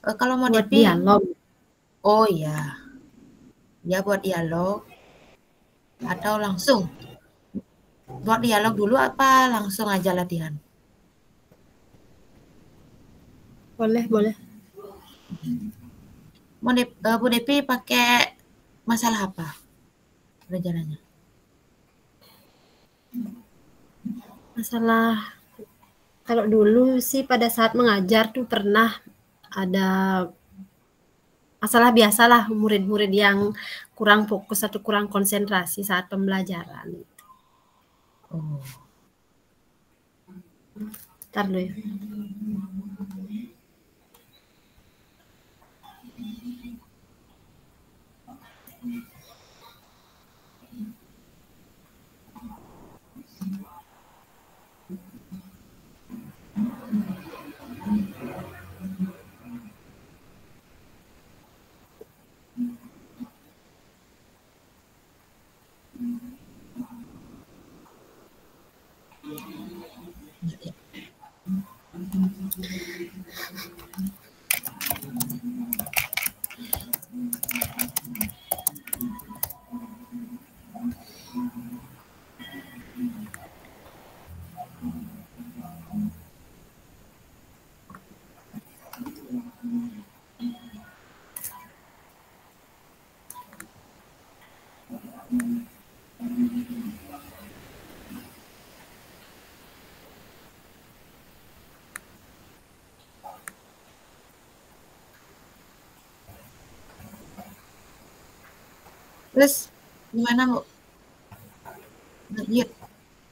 Kalau mau Buat DP, dialog. oh ya, ya buat dialog atau langsung? Buat dialog dulu apa langsung aja latihan? Boleh, boleh. Bu Depi pakai masalah apa rencananya? Masalah kalau dulu sih pada saat mengajar tuh pernah ada masalah biasalah murid-murid yang kurang fokus atau kurang konsentrasi saat pembelajaran. Oh, Ntar dulu ya. ya. Terus gimana Bu? Lanjut,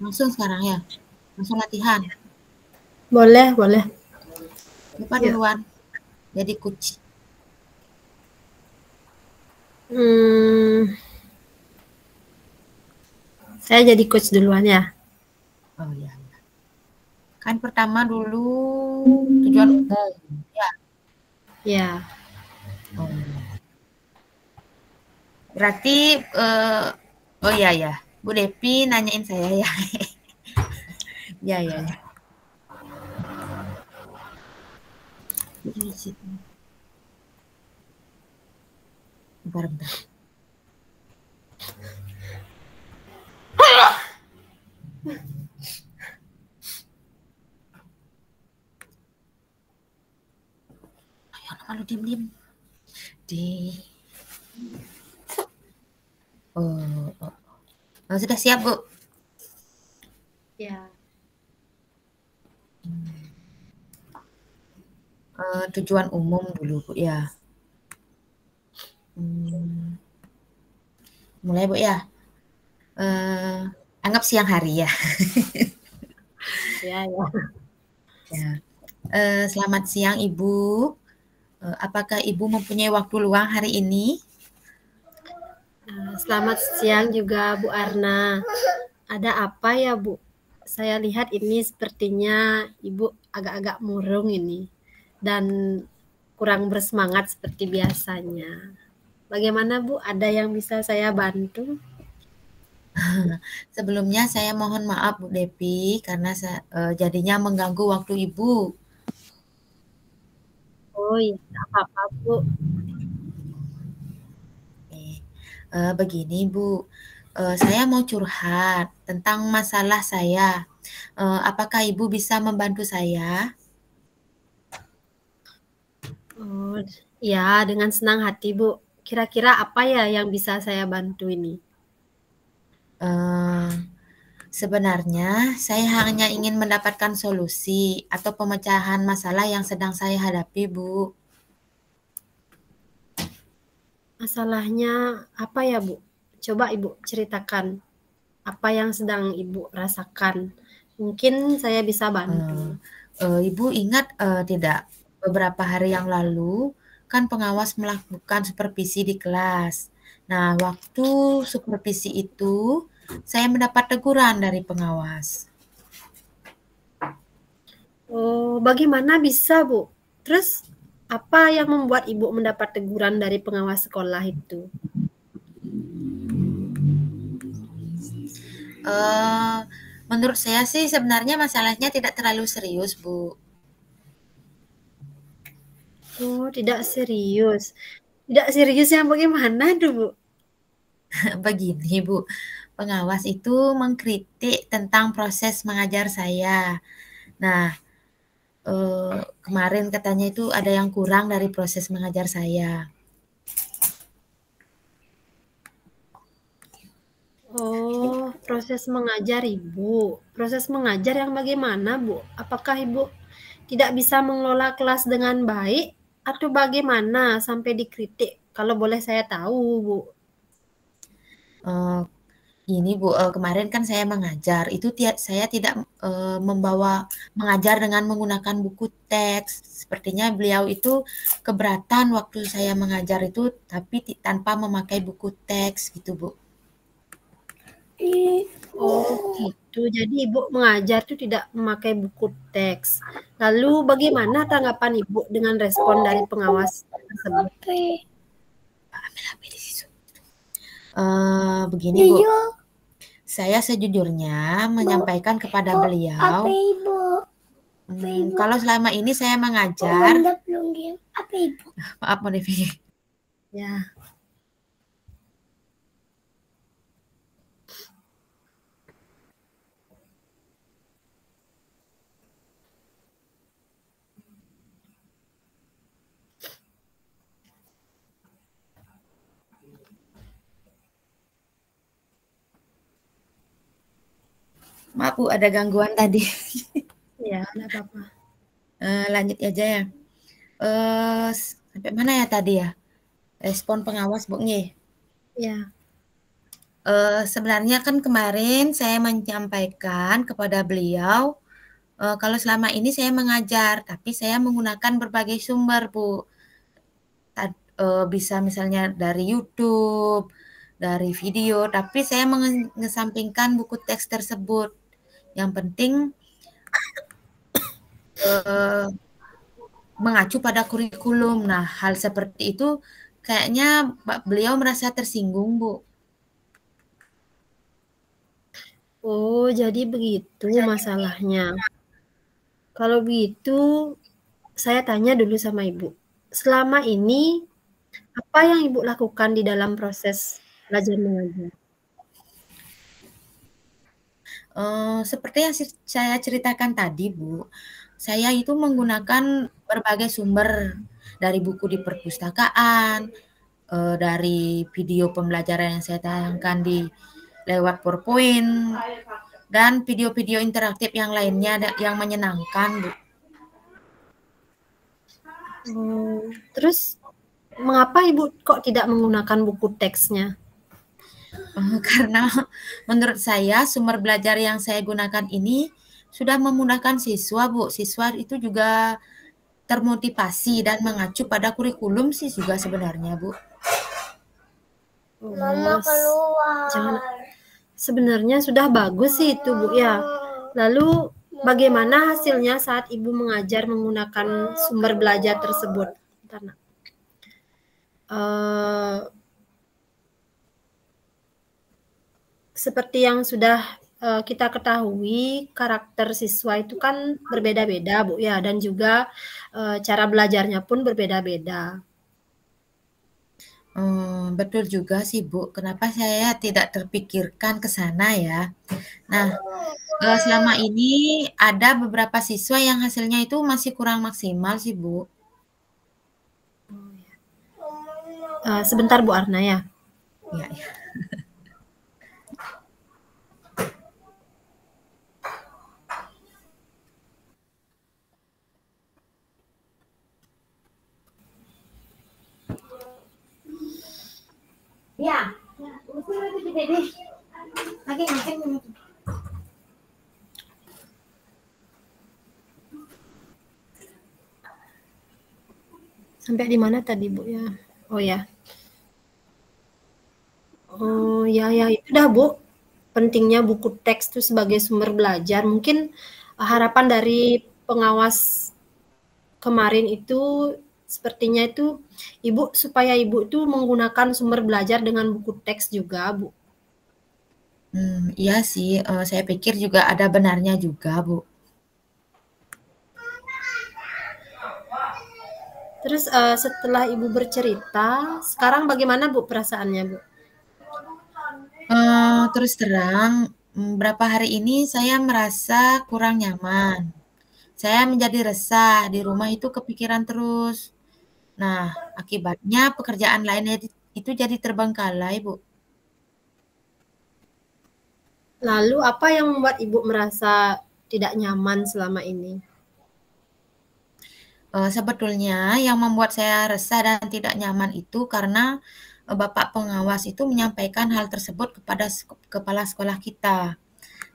langsung sekarang ya? Langsung latihan? Boleh, boleh. Siapa Ya. duluan? Jadi coach. Hmm, saya jadi coach duluan ya. Oh ya, ya. Kan pertama dulu tujuan umum. Ya. Ya. Oh. Berarti oh ya ya. Bu Depi nanyain saya ya. Ya ya ya. Bentar bentar. Ayo kalau diem-diem. Di oh, oh. Oh, sudah siap, Bu? Ya. Tujuan umum dulu, Bu, ya. Hmm, mulai, Bu, ya. Anggap siang hari ya. Ya, ya. Ya. Selamat siang, Ibu. Apakah Ibu mempunyai waktu luang hari ini? Selamat siang juga Bu Arna. Ada apa ya Bu? Saya lihat ini sepertinya Ibu agak-agak murung ini dan kurang bersemangat seperti biasanya. Bagaimana Bu? Ada yang bisa saya bantu? Sebelumnya saya mohon maaf, Bu Depi, karena jadinya mengganggu waktu Ibu. Oh iya, tidak apa-apa Bu. Begini, Bu, saya mau curhat tentang masalah saya. Apakah Ibu bisa membantu saya? Oh ya, dengan senang hati Bu. Kira-kira apa ya yang bisa saya bantu ini? Eh, Sebenarnya saya hanya ingin mendapatkan solusi atau pemecahan masalah yang sedang saya hadapi, Bu. Masalahnya apa ya Bu? Coba Ibu ceritakan apa yang sedang Ibu rasakan. Mungkin saya bisa bantu. Eh, Ibu ingat tidak, beberapa hari yang lalu kan pengawas melakukan supervisi di kelas. Nah, waktu supervisi itu saya mendapat teguran dari pengawas. Oh, bagaimana bisa, Bu? Terus apa yang membuat Ibu mendapat teguran dari pengawas sekolah itu? Eh, Menurut saya sih sebenarnya masalahnya tidak terlalu serius, Bu. Oh, tidak serius. Tidak serius yang bagaimana tuh, Bu? Begini, Bu, pengawas itu mengkritik tentang proses mengajar saya. Nah, kemarin katanya itu ada yang kurang dari proses mengajar saya. Oh, proses mengajar Ibu. Proses mengajar yang bagaimana, Bu? Apakah Ibu tidak bisa mengelola kelas dengan baik atau bagaimana sampai dikritik? Kalau boleh saya tahu, Bu. Eee, Gini Bu, kemarin kan saya mengajar, itu saya tidak, mengajar dengan menggunakan buku teks. Sepertinya beliau itu keberatan waktu saya mengajar itu, tapi tanpa memakai buku teks gitu Bu. Oh, gitu. Jadi Ibu mengajar itu tidak memakai buku teks. Lalu bagaimana tanggapan Ibu dengan respon dari pengawas tersebut? Begini Bu, saya sejujurnya menyampaikan kepada beliau, kalau selama ini saya mengajar, maaf mau dipikir. Ya. Maaf Bu, ada gangguan tadi. Ya, enggak apa-apa. Lanjut aja ya. Sampai mana ya tadi ya? Respon pengawas Bu nggih. Ya. Sebenarnya kan kemarin saya menyampaikan kepada beliau, kalau selama ini saya mengajar, tapi saya menggunakan berbagai sumber Bu. Bisa misalnya dari YouTube, dari video, tapi saya mengesampingkan buku teks tersebut. Yang penting mengacu pada kurikulum. Nah, hal seperti itu kayaknya beliau merasa tersinggung, Bu. Oh, jadi begitu masalahnya. Kalau begitu, saya tanya dulu sama Ibu. Selama ini, apa yang Ibu lakukan di dalam proses belajar mengajar? Seperti yang saya ceritakan tadi, Bu, saya itu menggunakan berbagai sumber dari buku di perpustakaan, dari video pembelajaran yang saya tayangkan di lewat PowerPoint, dan video-video interaktif yang lainnya yang menyenangkan, Bu. Terus mengapa Ibu kok tidak menggunakan buku teksnya? Karena menurut saya sumber belajar yang saya gunakan ini sudah memudahkan siswa, Bu. Siswa itu juga termotivasi dan mengacu pada kurikulum sih juga sebenarnya, Bu. Mama keluar. Sebenarnya sudah bagus sih itu, Bu, ya. Lalu bagaimana hasilnya saat Ibu mengajar menggunakan sumber belajar tersebut? Bentar, Nak. Seperti yang sudah kita ketahui, karakter siswa itu kan berbeda-beda, Bu, ya, dan juga cara belajarnya pun berbeda-beda. Betul juga sih, Bu. Kenapa saya tidak terpikirkan ke sana ya? Nah, selama ini ada beberapa siswa yang hasilnya itu masih kurang maksimal sih, Bu. Sebentar, Bu Arna ya. Ya, ya. Ya, lagi ngaceng. Sampai di mana tadi, Bu, ya? Oh ya. Oh ya, itu dah, Bu. Pentingnya buku teks itu sebagai sumber belajar. Mungkin harapan dari pengawas kemarin itu sepertinya itu Ibu supaya Ibu itu menggunakan sumber belajar dengan buku teks juga, Bu. Iya sih, saya pikir juga ada benarnya juga, Bu. Terus setelah Ibu bercerita, sekarang bagaimana Bu perasaannya Bu? Terus terang, beberapa hari ini saya merasa kurang nyaman. Saya menjadi resah, di rumah itu kepikiran terus. Nah, akibatnya pekerjaan lainnya itu jadi terbengkalai, Bu. Lalu apa yang membuat Ibu merasa tidak nyaman selama ini? Sebetulnya yang membuat saya resah dan tidak nyaman itu karena Bapak pengawas itu menyampaikan hal tersebut kepada kepala sekolah kita.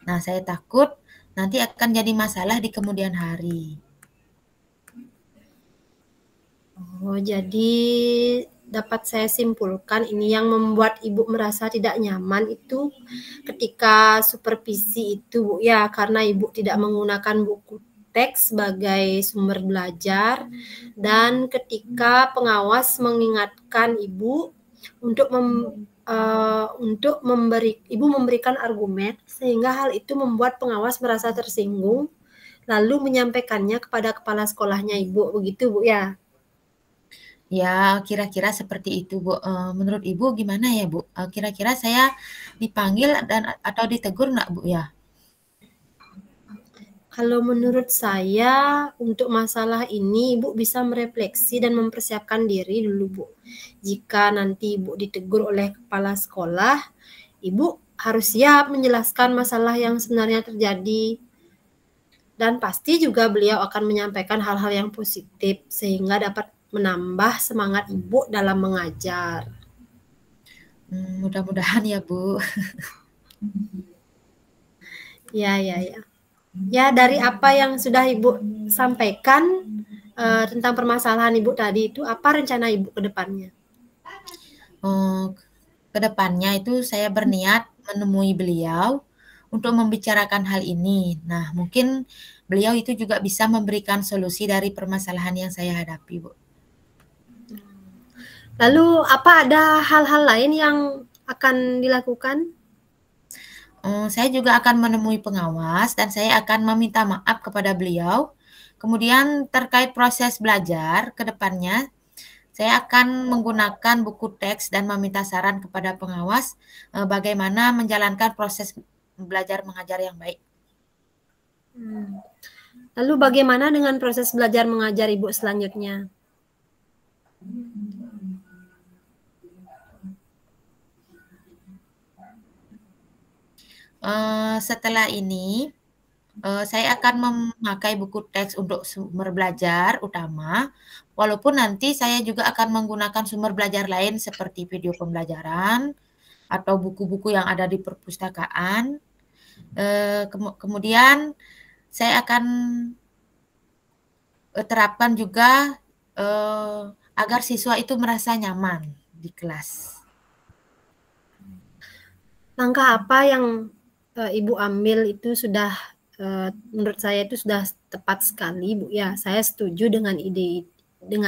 Nah, saya takut nanti akan jadi masalah di kemudian hari. Oh, jadi dapat saya simpulkan ini yang membuat Ibu merasa tidak nyaman itu ketika supervisi itu Bu ya, karena Ibu tidak menggunakan buku teks sebagai sumber belajar dan ketika pengawas mengingatkan Ibu untuk Ibu memberikan argumen sehingga hal itu membuat pengawas merasa tersinggung lalu menyampaikannya kepada kepala sekolahnya Ibu, begitu Bu ya? Ya, kira-kira seperti itu, Bu. Menurut Ibu gimana ya, Bu? Kira-kira saya dipanggil dan atau ditegur nggak, Bu ya? Kalau menurut saya, untuk masalah ini Ibu bisa merefleksi dan mempersiapkan diri dulu, Bu. Jika nanti Ibu ditegur oleh kepala sekolah, Ibu harus siap menjelaskan masalah yang sebenarnya terjadi. Dan pasti juga beliau akan menyampaikan hal-hal yang positif sehingga dapat menambah semangat Ibu dalam mengajar. Mudah-mudahan ya, Bu. Ya, ya, ya. Ya, dari apa yang sudah Ibu sampaikan tentang permasalahan Ibu tadi itu, apa rencana Ibu ke depannya? Kedepannya itu saya berniat menemui beliau untuk membicarakan hal ini. Nah, mungkin beliau itu juga bisa memberikan solusi dari permasalahan yang saya hadapi, Bu. Lalu apa ada hal-hal lain yang akan dilakukan? Saya juga akan menemui pengawas dan saya akan meminta maaf kepada beliau. Kemudian terkait proses belajar ke depannya, saya akan menggunakan buku teks dan meminta saran kepada pengawas bagaimana menjalankan proses belajar mengajar yang baik. Lalu bagaimana dengan proses belajar mengajar Ibu selanjutnya? Setelah ini, saya akan memakai buku teks untuk sumber belajar utama, walaupun nanti saya juga akan menggunakan sumber belajar lain seperti video pembelajaran atau buku-buku yang ada di perpustakaan. Kemudian saya akan terapkan juga agar siswa itu merasa nyaman di kelas. Langkah apa yang Ibu ambil itu sudah menurut saya itu sudah tepat sekali, Bu. Ya, saya setuju dengan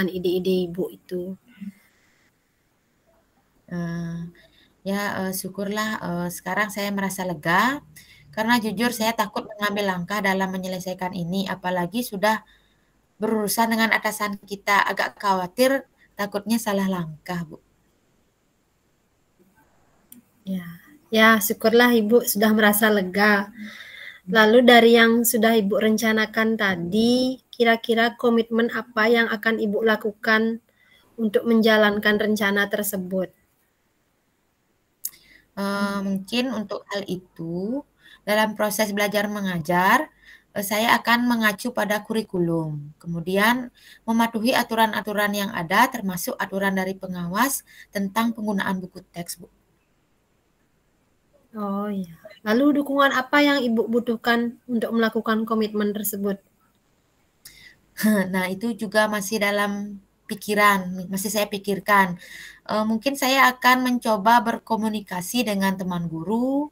ide-ide Ibu itu. Syukurlah sekarang saya merasa lega karena jujur saya takut mengambil langkah dalam menyelesaikan ini, apalagi sudah berurusan dengan atasan kita. Agak khawatir takutnya salah langkah, Bu. Ya, syukurlah Ibu sudah merasa lega. Lalu dari yang sudah Ibu rencanakan tadi, kira-kira komitmen apa yang akan Ibu lakukan untuk menjalankan rencana tersebut? Mungkin untuk hal itu, dalam proses belajar mengajar, saya akan mengacu pada kurikulum. Kemudian mematuhi aturan-aturan yang ada, termasuk aturan dari pengawas tentang penggunaan buku teks, Bu. Oh iya. Lalu dukungan apa yang Ibu butuhkan untuk melakukan komitmen tersebut? Nah, itu juga masih dalam pikiran, masih saya pikirkan. Mungkin saya akan mencoba berkomunikasi dengan teman guru.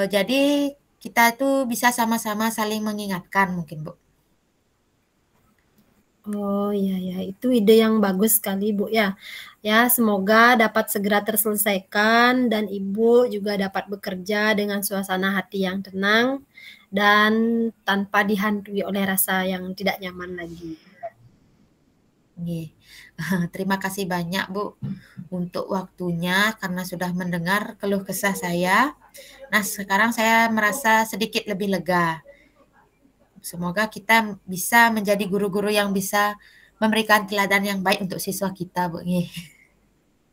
Jadi kita itu bisa sama-sama saling mengingatkan mungkin, Bu. Oh iya ya, itu ide yang bagus sekali Bu ya. Ya, semoga dapat segera terselesaikan dan Ibu juga dapat bekerja dengan suasana hati yang tenang dan tanpa dihantui oleh rasa yang tidak nyaman lagi. Nggih. Terima kasih banyak, Bu, untuk waktunya karena sudah mendengar keluh kesah saya. Nah, sekarang saya merasa sedikit lebih lega. Semoga kita bisa menjadi guru-guru yang bisa memberikan teladan yang baik untuk siswa kita, Bu. Nggih.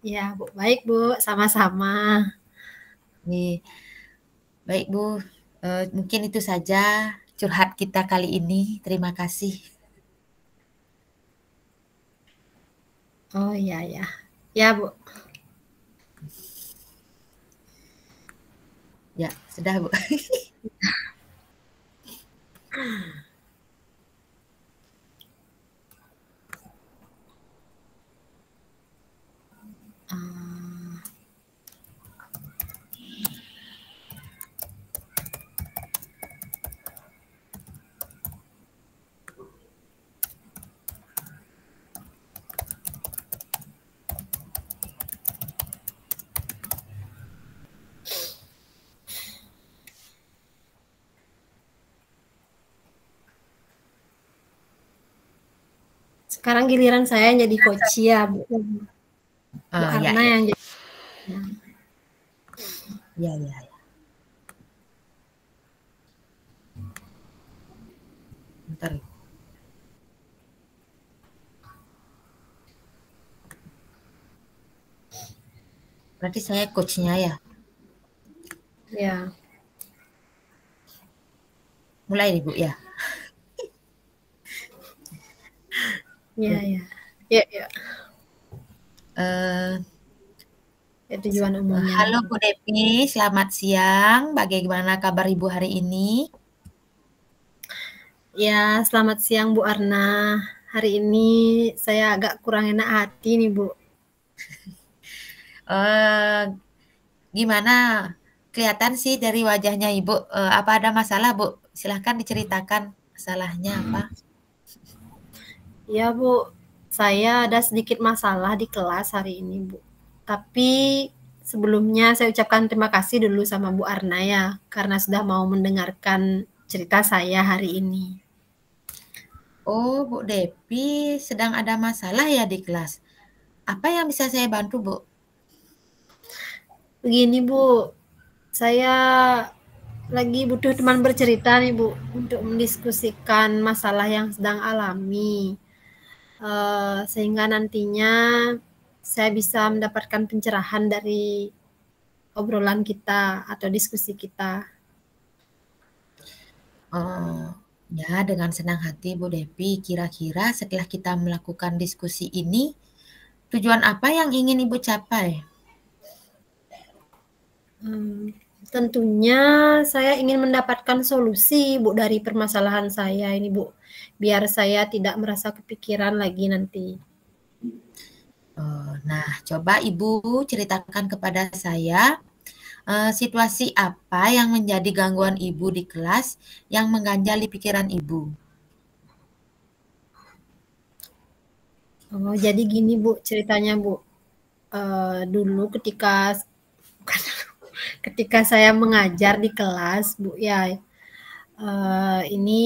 Ya, Bu. Baik, Bu. Sama-sama. Nggih. Baik, Bu. Mungkin itu saja curhat kita kali ini. Terima kasih. Oh, iya ya. Ya, Bu. Ya, sudah, Bu. Ah, sekarang giliran saya jadi coach ya, Bu. Bu Ya, Arna ya. yang jadi. Ya, ya, ya. Bentar. Berarti saya coach-nya ya. Ya. Mulai nih, Bu, ya. Ya, ya. Ya, ya. Eh, Ya, tujuan umumnya. Halo Bu Devi, selamat siang. Bagaimana kabar Ibu hari ini? Ya, selamat siang Bu Arna. Hari ini saya agak kurang enak hati nih, Bu. Eh, Gimana? Kelihatan sih dari wajahnya Ibu. Apa ada masalah, Bu? Silahkan diceritakan masalahnya apa. Ya, Bu. Saya ada sedikit masalah di kelas hari ini, Bu. Tapi sebelumnya saya ucapkan terima kasih dulu sama Bu Arna ya, karena sudah mau mendengarkan cerita saya hari ini. Oh, Bu Devi sedang ada masalah ya di kelas. Apa yang bisa saya bantu, Bu? Begini, Bu. Saya lagi butuh teman bercerita nih, Bu, untuk mendiskusikan masalah yang sedang alami. Sehingga nantinya saya bisa mendapatkan pencerahan dari obrolan kita atau diskusi kita. Oh, ya, dengan senang hati Bu Devi. Kira-kira setelah kita melakukan diskusi ini, tujuan apa yang ingin Ibu capai? Tentunya saya ingin mendapatkan solusi, Bu, dari permasalahan saya ini, Bu. Biar saya tidak merasa kepikiran lagi nanti. Nah, coba Ibu ceritakan kepada saya situasi apa yang menjadi gangguan Ibu di kelas yang mengganjal di pikiran Ibu. Oh, jadi gini, Bu, ceritanya, Bu. Dulu ketika saya mengajar di kelas, Bu, ya, ini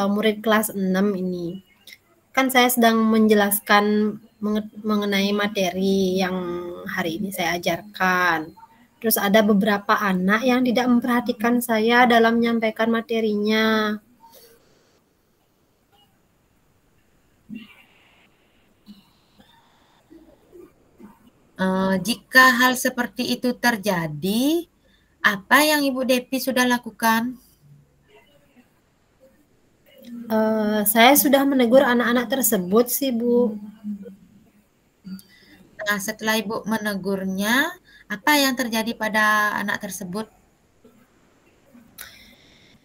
murid kelas 6 ini. Kan saya sedang menjelaskan mengenai materi yang hari ini saya ajarkan. Terus ada beberapa anak yang tidak memperhatikan saya dalam menyampaikan materinya. Jika hal seperti itu terjadi, apa yang Ibu Devi sudah lakukan? Saya sudah menegur anak-anak tersebut sih, Bu. Nah, setelah Ibu menegurnya, apa yang terjadi pada anak tersebut?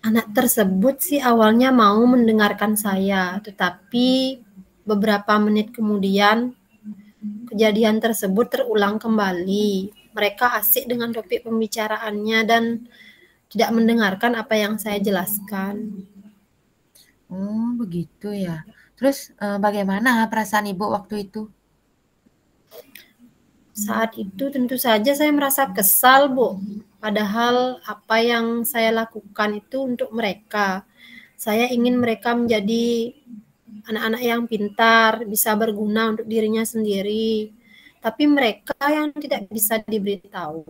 Anak tersebut sih awalnya mau mendengarkan saya, tetapi beberapa menit kemudian kejadian tersebut terulang kembali. Mereka asik dengan topik pembicaraannya dan tidak mendengarkan apa yang saya jelaskan. Oh, begitu ya. Terus bagaimana perasaan Ibu waktu itu? Saat itu tentu saja saya merasa kesal, Bu. Padahal apa yang saya lakukan itu untuk mereka. Saya ingin mereka menjadi anak-anak yang pintar, bisa berguna untuk dirinya sendiri. Tapi mereka yang tidak bisa diberitahu.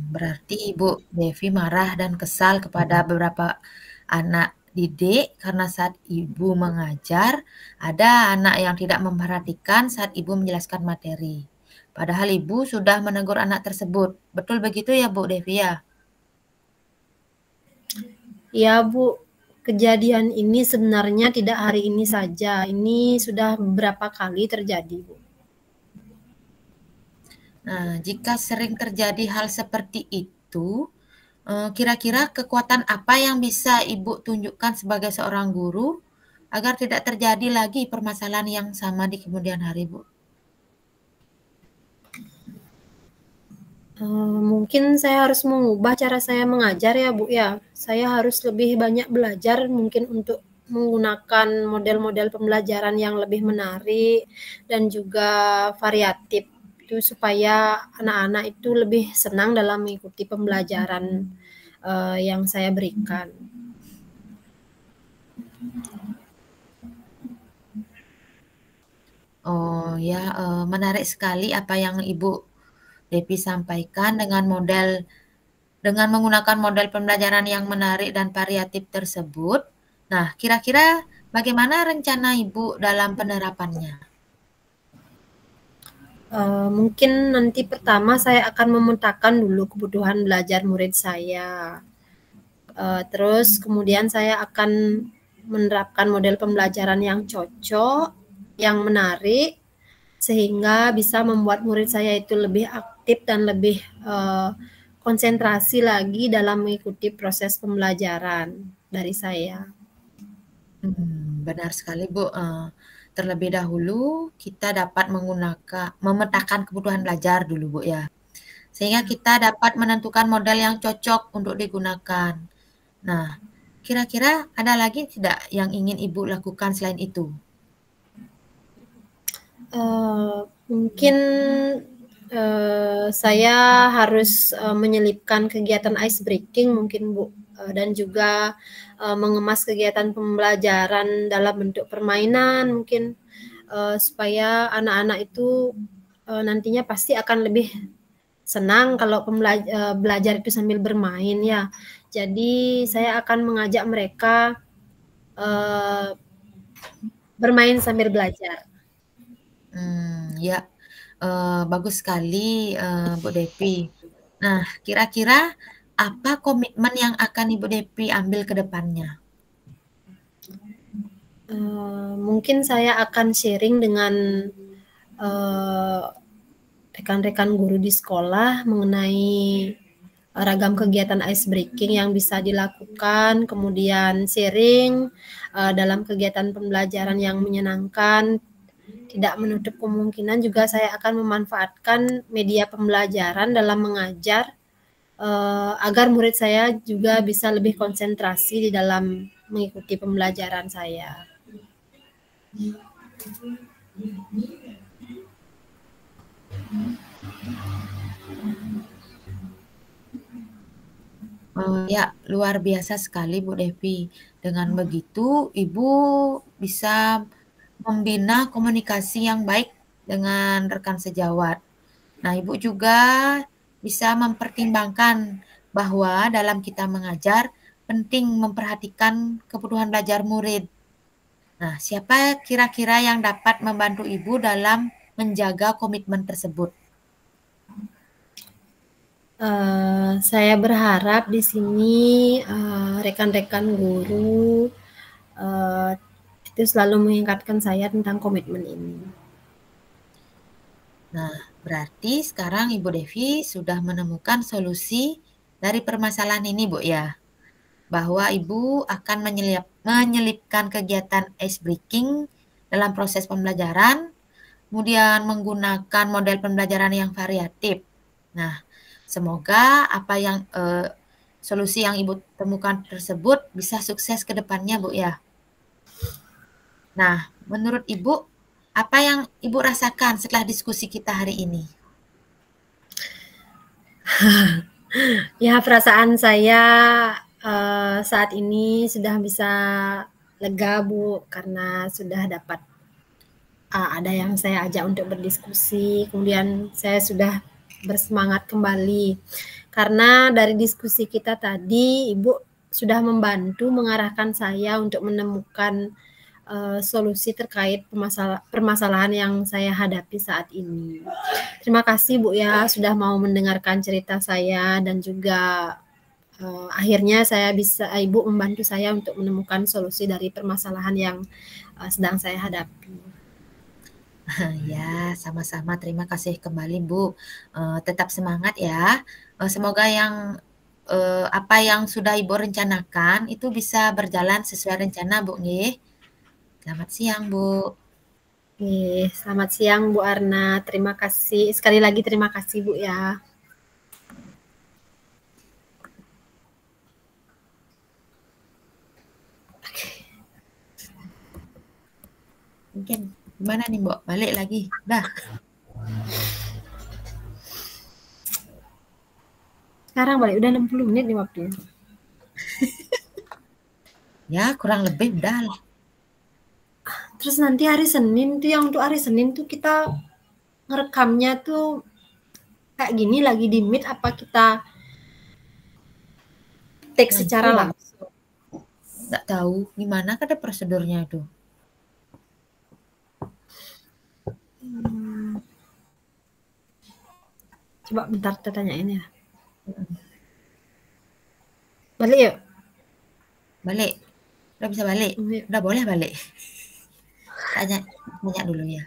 Berarti Ibu Devi marah dan kesal kepada beberapa anak didik karena saat Ibu mengajar, ada anak yang tidak memperhatikan saat Ibu menjelaskan materi. Padahal Ibu sudah menegur anak tersebut. Betul begitu ya Bu Devi ya? Ya Bu, kejadian ini sebenarnya tidak hari ini saja. Ini sudah beberapa kali terjadi Bu. Nah, jika sering terjadi hal seperti itu, kira-kira kekuatan apa yang bisa Ibu tunjukkan sebagai seorang guru agar tidak terjadi lagi permasalahan yang sama di kemudian hari, Bu? Mungkin saya harus mengubah cara saya mengajar ya Bu ya. Saya harus lebih banyak belajar mungkin untuk menggunakan model-model pembelajaran yang lebih menarik dan juga variatif itu supaya anak-anak itu lebih senang dalam mengikuti pembelajaran yang saya berikan. Oh ya, menarik sekali apa yang Ibu Devi sampaikan dengan menggunakan model pembelajaran yang menarik dan variatif tersebut. Nah, kira-kira bagaimana rencana Ibu dalam penerapannya? Mungkin nanti pertama saya akan memetakan dulu kebutuhan belajar murid saya. Terus kemudian saya akan menerapkan model pembelajaran yang cocok, yang menarik, sehingga bisa membuat murid saya itu lebih aktif dan lebih konsentrasi lagi dalam mengikuti proses pembelajaran dari saya. Benar sekali Bu. Terlebih dahulu kita dapat memetakan kebutuhan belajar dulu Bu ya. Sehingga kita dapat menentukan model yang cocok untuk digunakan. Nah, kira-kira ada lagi tidak yang ingin Ibu lakukan selain itu? Mungkin saya harus menyelipkan kegiatan ice breaking mungkin Bu, dan juga mengemas kegiatan pembelajaran dalam bentuk permainan mungkin supaya anak-anak itu nantinya pasti akan lebih senang kalau belajar itu sambil bermain ya. Jadi saya akan mengajak mereka bermain sambil belajar. Ya, bagus sekali, Bu Devi. Nah, kira-kira apa komitmen yang akan Ibu Devi ambil ke depannya? Mungkin saya akan sharing dengan rekan-rekan guru di sekolah mengenai ragam kegiatan ice breaking yang bisa dilakukan, kemudian sharing dalam kegiatan pembelajaran yang menyenangkan. Tidak menutup kemungkinan juga saya akan memanfaatkan media pembelajaran dalam mengajar agar murid saya juga bisa lebih konsentrasi di dalam mengikuti pembelajaran saya. Ya, luar biasa sekali Bu Devi. Dengan begitu, Ibu bisa membina komunikasi yang baik dengan rekan sejawat. Nah, Ibu juga bisa mempertimbangkan bahwa dalam kita mengajar penting memperhatikan kebutuhan belajar murid. Nah, siapa kira-kira yang dapat membantu Ibu dalam menjaga komitmen tersebut? Saya berharap di sini rekan-rekan guru itu selalu mengingatkan saya tentang komitmen ini. Nah, berarti sekarang Ibu Devi sudah menemukan solusi dari permasalahan ini, Bu ya. Bahwa Ibu akan menyelipkan kegiatan ice breaking dalam proses pembelajaran, kemudian menggunakan model pembelajaran yang variatif. Nah, semoga apa yang solusi yang Ibu temukan tersebut bisa sukses ke depannya, Bu ya. Nah, menurut Ibu, apa yang Ibu rasakan setelah diskusi kita hari ini? Ya, perasaan saya Saat ini sudah bisa lega Bu, karena sudah dapat ada yang saya ajak untuk berdiskusi, kemudian saya sudah bersemangat kembali. Karena dari diskusi kita tadi, Ibu sudah membantu mengarahkan saya untuk menemukan solusi terkait permasalahan yang saya hadapi saat ini. Terima kasih Bu ya, sudah mau mendengarkan cerita saya, dan juga akhirnya Ibu membantu saya untuk menemukan solusi dari permasalahan yang sedang saya hadapi. Ya, sama-sama. Terima kasih kembali, Bu. Tetap semangat ya. Semoga apa yang sudah Ibu rencanakan itu bisa berjalan sesuai rencana, Bu. Nggih. Selamat siang, Bu. Selamat siang Bu Arna. Terima kasih. Sekali lagi terima kasih Bu ya. Mungkin gimana nih, Mbok? Balik lagi. Dah. Sekarang balik udah 60 menit nih waktunya. Ya, kurang lebih udah lah. Terus nanti hari Senin tuh, yang untuk hari Senin tuh kita ngerekamnya tuh kayak gini lagi di Meet, apa kita take secara langsung? Nggak tahu gimana kan ada prosedurnya itu. Coba bentar kita tanyain ya. Balik yuk. Balik. Udah bisa balik. Udah boleh balik. Tanya dulu ya.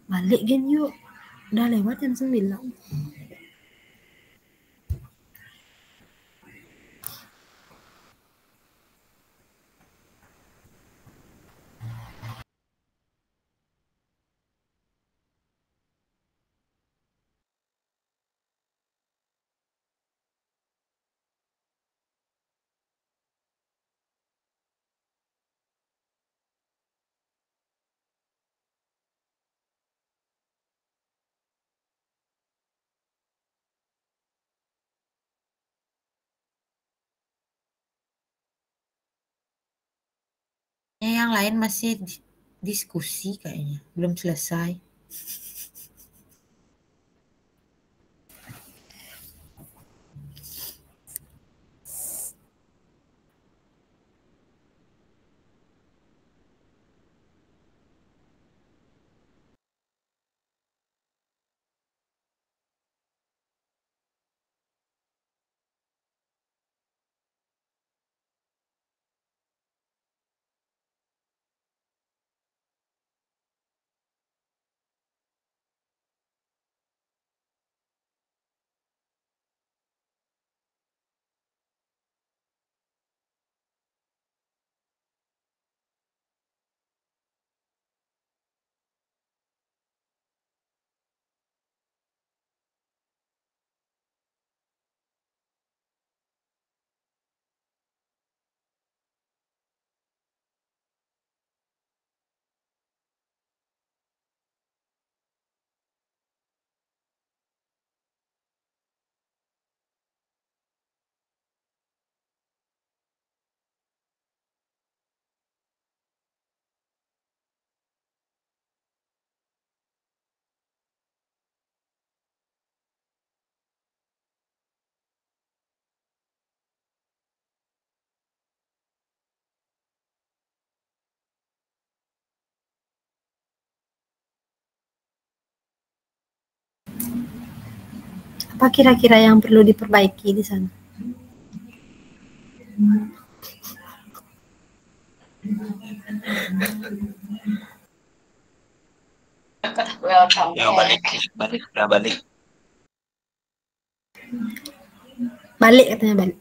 Balik gen yuk. Udah lewat jam 9. Yang lain masih diskusi kayaknya. Belum selesai. Apa kira-kira yang perlu diperbaiki di sana? Ya balik, udah balik. Balik katanya balik.